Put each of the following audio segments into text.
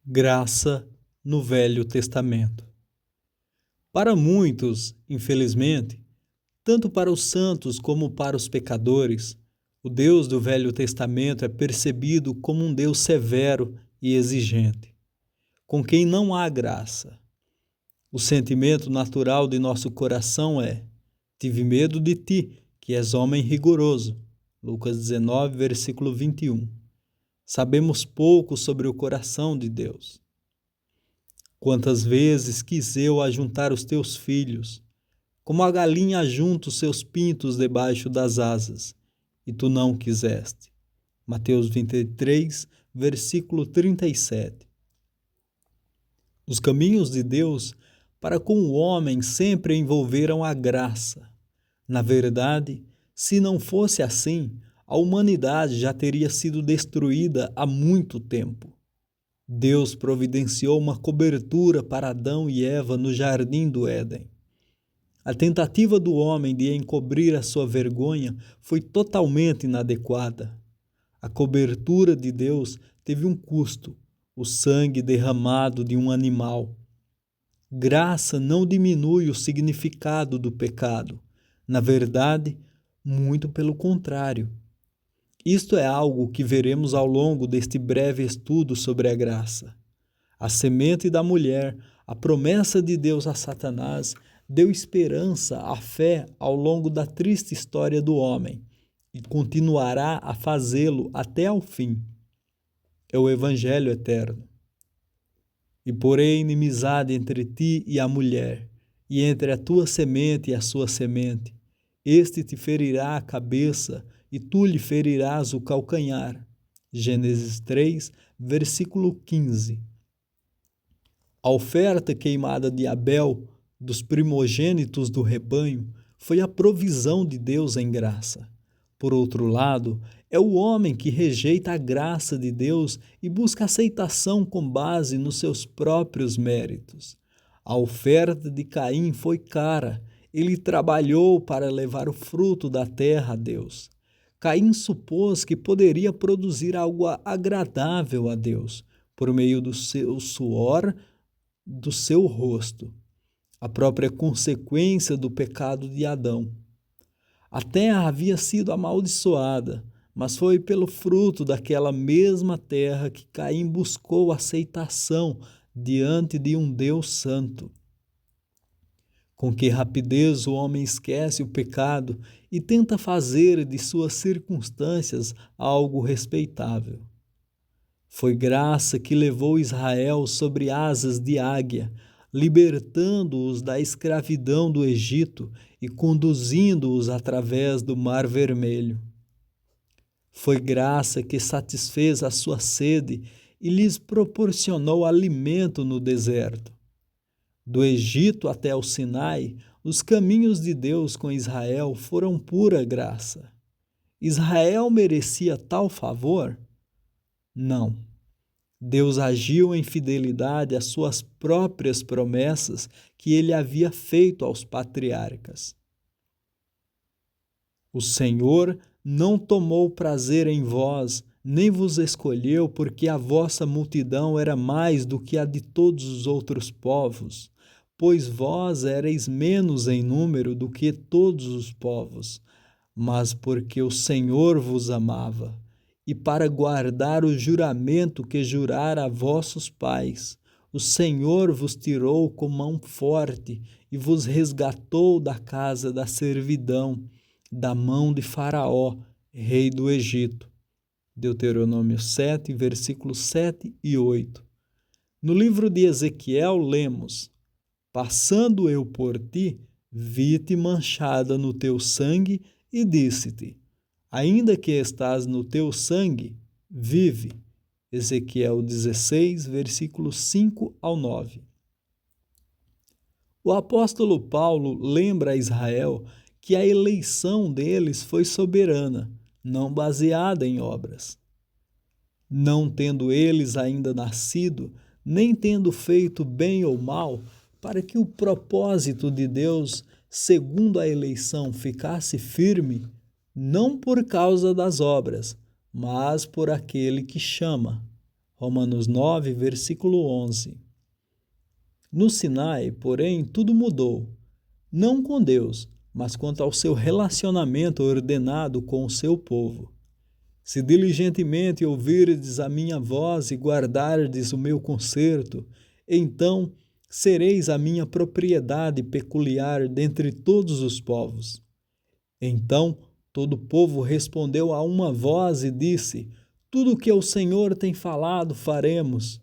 Graça no Velho Testamento. Para muitos, infelizmente, tanto para os santos como para os pecadores, o Deus do Velho Testamento é percebido como um Deus severo e exigente, com quem não há graça. O sentimento natural de nosso coração é: tive medo de ti, que és homem rigoroso. Lucas 19, versículo 21. Sabemos pouco sobre o coração de Deus. Quantas vezes quis eu ajuntar os teus filhos, como a galinha ajunta os seus pintos debaixo das asas, e tu não quiseste. Mateus 23, versículo 37. Os caminhos de Deus para com o homem sempre envolveram a graça. Na verdade, se não fosse assim, a humanidade já teria sido destruída há muito tempo. Deus providenciou uma cobertura para Adão e Eva no jardim do Éden. A tentativa do homem de encobrir a sua vergonha foi totalmente inadequada. A cobertura de Deus teve um custo: o sangue derramado de um animal. Graça não diminui o significado do pecado. Na verdade, muito pelo contrário. Isto é algo que veremos ao longo deste breve estudo sobre a graça. A semente da mulher, a promessa de Deus a Satanás, deu esperança à fé ao longo da triste história do homem e continuará a fazê-lo até ao fim. É o Evangelho eterno. E porém inimizade entre ti e a mulher, e entre a tua semente e a sua semente. Este te ferirá a cabeça, e tu lhe ferirás o calcanhar. Gênesis 3, versículo 15. A oferta queimada de Abel, dos primogênitos do rebanho, foi a provisão de Deus em graça. Por outro lado, é o homem que rejeita a graça de Deus e busca aceitação com base nos seus próprios méritos. A oferta de Caim foi cara. Ele trabalhou para levar o fruto da terra a Deus. Caim supôs que poderia produzir algo agradável a Deus por meio do seu suor, do seu rosto, a própria consequência do pecado de Adão. A terra havia sido amaldiçoada, mas foi pelo fruto daquela mesma terra que Caim buscou aceitação diante de um Deus santo. Com que rapidez o homem esquece o pecado e tenta fazer de suas circunstâncias algo respeitável. Foi graça que levou Israel sobre asas de águia, libertando-os da escravidão do Egito e conduzindo-os através do Mar Vermelho. Foi graça que satisfez a sua sede e lhes proporcionou alimento no deserto. Do Egito até o Sinai, os caminhos de Deus com Israel foram pura graça. Israel merecia tal favor? Não. Deus agiu em fidelidade às suas próprias promessas que ele havia feito aos patriarcas. O Senhor não tomou prazer em vós, nem vos escolheu, porque a vossa multidão era mais do que a de todos os outros povos, pois vós éreis menos em número do que todos os povos, mas porque o Senhor vos amava, e para guardar o juramento que jurara a vossos pais, o Senhor vos tirou com mão forte e vos resgatou da casa da servidão, da mão de Faraó, rei do Egito. Deuteronômio 7, versículos 7 e 8. No livro de Ezequiel lemos: passando eu por ti, vi-te manchada no teu sangue e disse-te: ainda que estás no teu sangue, vive. Ezequiel 16, versículos 5 ao 9. O apóstolo Paulo lembra a Israel que a eleição deles foi soberana, não baseada em obras. Não tendo eles ainda nascido, nem tendo feito bem ou mal, para que o propósito de Deus, segundo a eleição, ficasse firme, não por causa das obras, mas por aquele que chama. Romanos 9, versículo 11. No Sinai, porém, tudo mudou, não com Deus, mas quanto ao seu relacionamento ordenado com o seu povo. Se diligentemente ouvirdes a minha voz e guardardes o meu concerto, então sereis a minha propriedade peculiar dentre todos os povos. Então todo o povo respondeu a uma voz e disse: tudo o que o Senhor tem falado, faremos.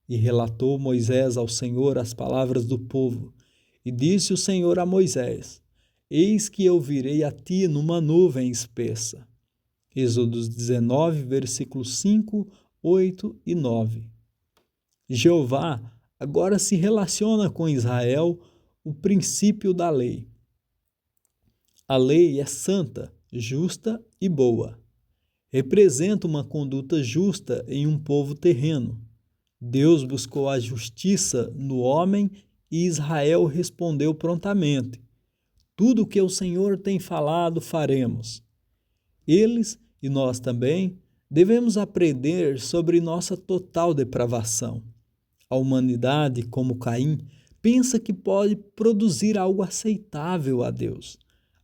E relatou Moisés ao Senhor as palavras do povo. E disse o Senhor a Moisés: eis que eu virei a ti numa nuvem espessa. Êxodo 19, versículos 5, 8 e 9. Jeová agora se relaciona com Israel o princípio da lei. A lei é santa, justa e boa. Representa uma conduta justa em um povo terreno. Deus buscou a justiça no homem e Israel respondeu prontamente: tudo o que o Senhor tem falado, faremos. Eles, e nós também, devemos aprender sobre nossa total depravação. A humanidade, como Caim, pensa que pode produzir algo aceitável a Deus.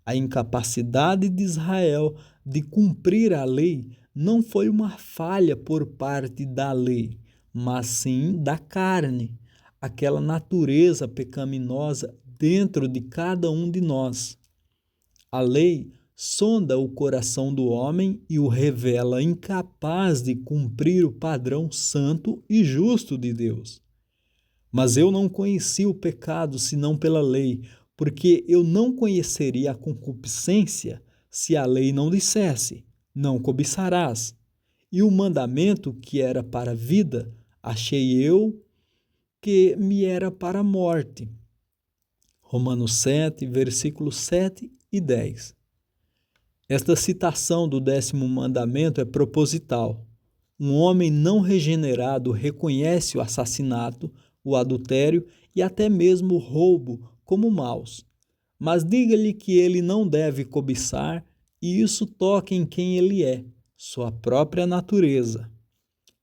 A incapacidade de Israel de cumprir a lei não foi uma falha por parte da lei, mas sim da carne, aquela natureza pecaminosa dentro de cada um de nós. A lei sonda o coração do homem e o revela incapaz de cumprir o padrão santo e justo de Deus. Mas eu não conheci o pecado senão pela lei, porque eu não conheceria a concupiscência se a lei não dissesse: não cobiçarás. E o mandamento que era para a vida, achei eu que me era para a morte. Romanos 7, versículos 7 e 10. Esta citação do 10º mandamento é proposital. Um homem não regenerado reconhece o assassinato, o adultério e até mesmo o roubo como maus. Mas diga-lhe que ele não deve cobiçar, e isso toca em quem ele é, sua própria natureza.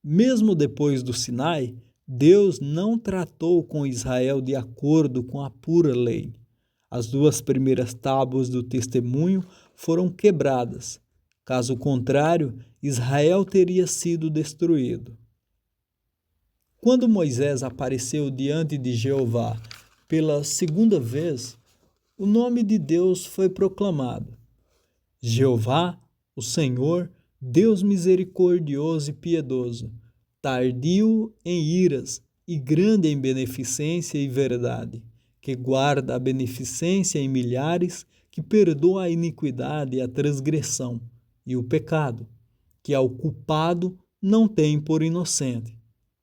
Mesmo depois do Sinai, Deus não tratou com Israel de acordo com a pura lei. As 2 primeiras tábuas do testemunho foram quebradas. Caso contrário, Israel teria sido destruído. Quando Moisés apareceu diante de Jeová pela segunda vez, o nome de Deus foi proclamado: Jeová, o Senhor, Deus misericordioso e piedoso, tardio em iras e grande em beneficência e verdade, que guarda a beneficência em milhares, que perdoa a iniquidade e a transgressão e o pecado, que ao culpado não tem por inocente.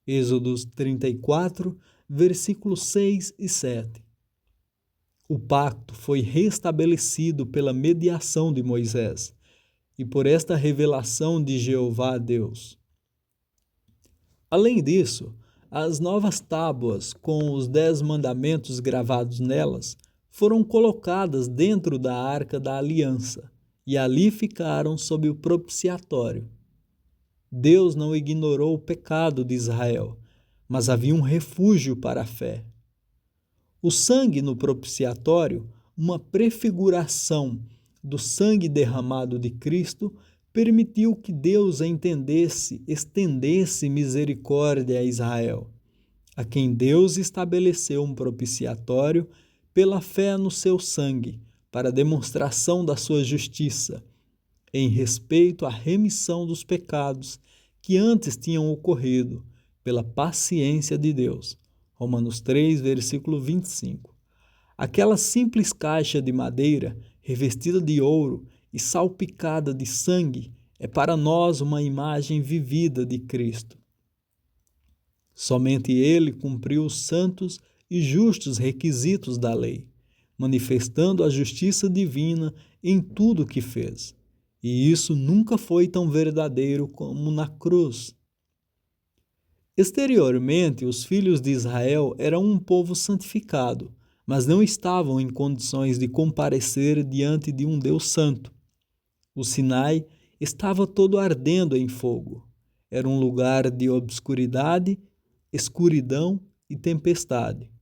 Êxodo 34, versículos 6 e 7. O pacto foi restabelecido pela mediação de Moisés e por esta revelação de Jeová Deus. Além disso, as novas tábuas, com os 10 mandamentos gravados nelas, foram colocadas dentro da Arca da Aliança e ali ficaram sob o propiciatório. Deus não ignorou o pecado de Israel, mas havia um refúgio para a fé. O sangue no propiciatório, uma prefiguração do sangue derramado de Cristo, permitiu que Deus estendesse misericórdia a Israel, a quem Deus estabeleceu um propiciatório pela fé no seu sangue, para demonstração da sua justiça, em respeito à remissão dos pecados que antes tinham ocorrido, pela paciência de Deus. Romanos 3, versículo 25. Aquela simples caixa de madeira, revestida de ouro e salpicada de sangue, é para nós uma imagem vivida de Cristo. Somente ele cumpriu os santos e justos requisitos da lei, manifestando a justiça divina em tudo o que fez. E isso nunca foi tão verdadeiro como na cruz. Exteriormente, os filhos de Israel eram um povo santificado, mas não estavam em condições de comparecer diante de um Deus santo. O Sinai estava todo ardendo em fogo. era um lugar de obscuridade, escuridão e tempestade.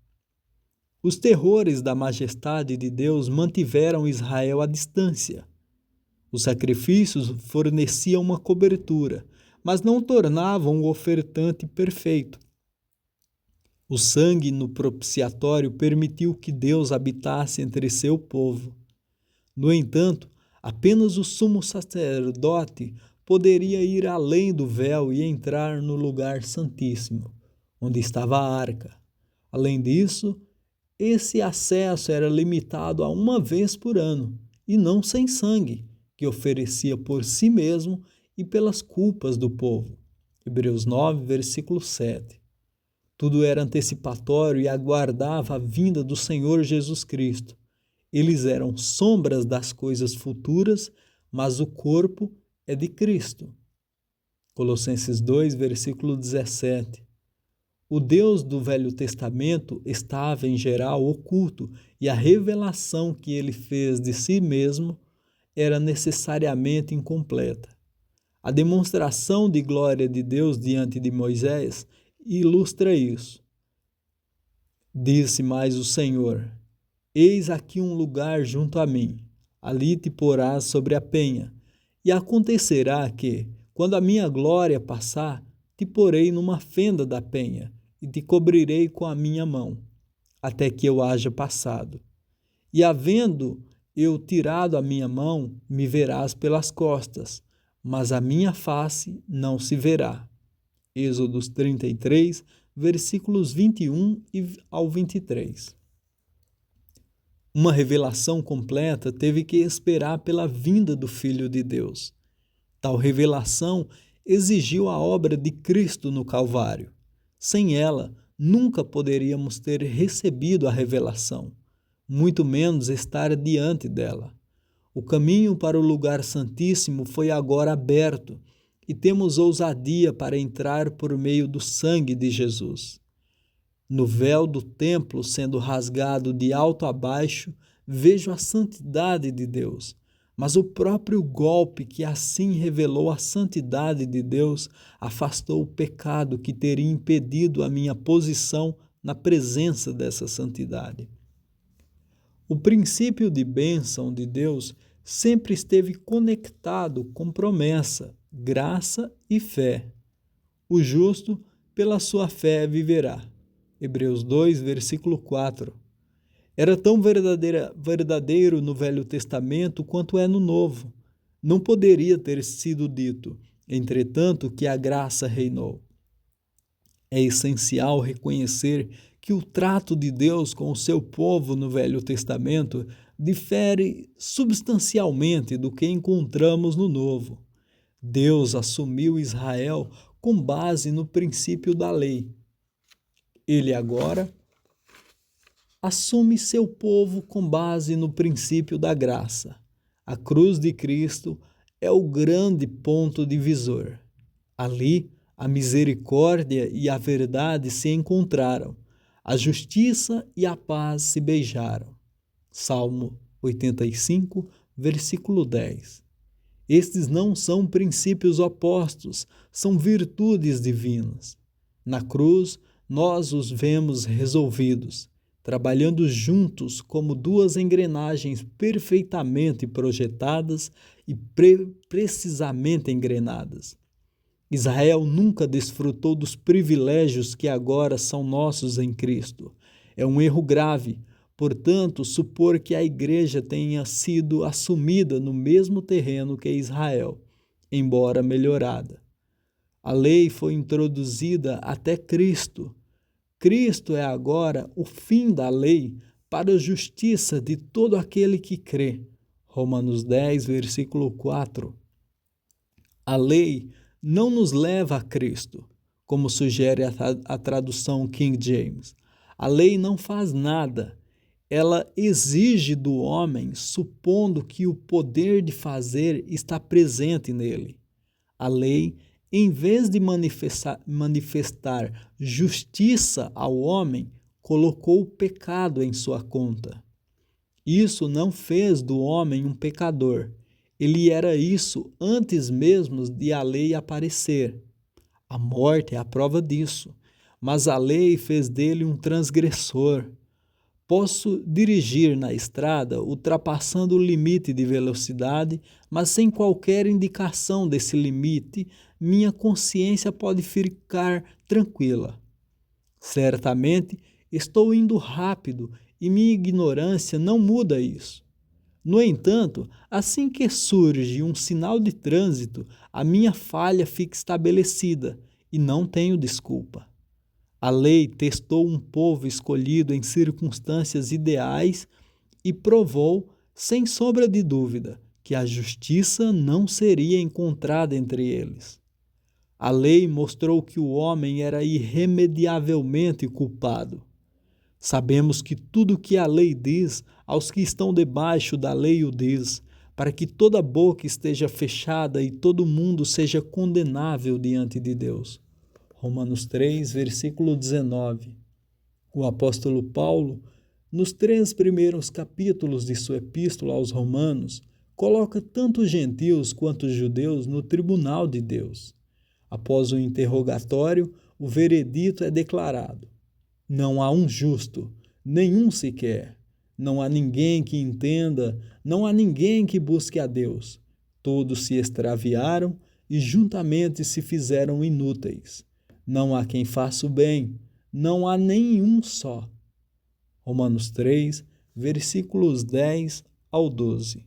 Os terrores da majestade de Deus mantiveram Israel à distância. Os sacrifícios forneciam uma cobertura, mas não tornavam o ofertante perfeito. O sangue no propiciatório permitiu que Deus habitasse entre seu povo. No entanto, apenas o sumo sacerdote poderia ir além do véu e entrar no lugar santíssimo, onde estava a arca. Além disso, esse acesso era limitado a uma vez por ano, e não sem sangue, que oferecia por si mesmo e pelas culpas do povo. Hebreus 9, versículo 7. Tudo era antecipatório e aguardava a vinda do Senhor Jesus Cristo. Eles eram sombras das coisas futuras, mas o corpo é de Cristo. Colossenses 2, versículo 17. O Deus do Velho Testamento estava, em geral, oculto, e a revelação que ele fez de si mesmo era necessariamente incompleta. A demonstração de glória de Deus diante de Moisés ilustra isso. Disse mais o Senhor: Eis aqui um lugar junto a mim, ali te porás sobre a penha, e acontecerá que, quando a minha glória passar, te porei numa fenda da penha, e te cobrirei com a minha mão, até que eu haja passado. E havendo eu tirado a minha mão, me verás pelas costas, mas a minha face não se verá. Êxodo 33, versículos 21 ao 23. Uma revelação completa teve que esperar pela vinda do Filho de Deus. Tal revelação exigiu a obra de Cristo no Calvário. Sem ela, nunca poderíamos ter recebido a revelação, muito menos estar diante dela. O caminho para o lugar santíssimo foi agora aberto e temos ousadia para entrar por meio do sangue de Jesus. No véu do templo sendo rasgado de alto a baixo, vejo a santidade de Deus, mas o próprio golpe que assim revelou a santidade de Deus afastou o pecado que teria impedido a minha posição na presença dessa santidade. O princípio de bênção de Deus sempre esteve conectado com promessa, graça e fé. O justo, pela sua fé, viverá. Hebreus 2, versículo 4. Era tão verdadeiro no Velho Testamento quanto é no Novo. Não poderia ter sido dito, entretanto, que a graça reinou. É essencial reconhecer que o trato de Deus com o seu povo no Velho Testamento difere substancialmente do que encontramos no Novo. Deus assumiu Israel com base no princípio da lei. Ele agora assume seu povo com base no princípio da graça. A cruz de Cristo é o grande ponto divisor. Ali, a misericórdia e a verdade se encontraram. A justiça e a paz se beijaram. Salmo 85, versículo 10. Estes não são princípios opostos, são virtudes divinas. Na cruz, nós os vemos resolvidos, trabalhando juntos como duas engrenagens perfeitamente projetadas e precisamente engrenadas. Israel nunca desfrutou dos privilégios que agora são nossos em Cristo. É um erro grave, portanto, supor que a igreja tenha sido assumida no mesmo terreno que Israel, embora melhorada. A lei foi introduzida até Cristo. Cristo é agora o fim da lei para a justiça de todo aquele que crê. Romanos 10, versículo 4. A lei não nos leva a Cristo, como sugere a tradução King James. A lei não faz nada. Ela exige do homem, supondo que o poder de fazer está presente nele. A lei, em vez de manifestar justiça ao homem, colocou o pecado em sua conta. Isso não fez do homem um pecador. Ele era isso antes mesmo de a lei aparecer. A morte é a prova disso, mas a lei fez dele um transgressor. Posso dirigir na estrada ultrapassando o limite de velocidade, mas sem qualquer indicação desse limite, minha consciência pode ficar tranquila. Certamente estou indo rápido e minha ignorância não muda isso. No entanto, assim que surge um sinal de trânsito, a minha falha fica estabelecida e não tenho desculpa. A lei testou um povo escolhido em circunstâncias ideais e provou, sem sombra de dúvida, que a justiça não seria encontrada entre eles. A lei mostrou que o homem era irremediavelmente culpado. Sabemos que tudo o que a lei diz, aos que estão debaixo da lei o diz, para que toda boca esteja fechada e todo mundo seja condenável diante de Deus. Romanos 3, versículo 19. O apóstolo Paulo, nos 3 primeiros capítulos de sua epístola aos Romanos, coloca tanto os gentios quanto os judeus no tribunal de Deus. Após o interrogatório, o veredito é declarado: não há um justo, nenhum sequer. Não há ninguém que entenda, não há ninguém que busque a Deus. Todos se extraviaram e juntamente se fizeram inúteis. Não há quem faça o bem, não há nenhum só. Romanos 3, versículos 10 ao 12.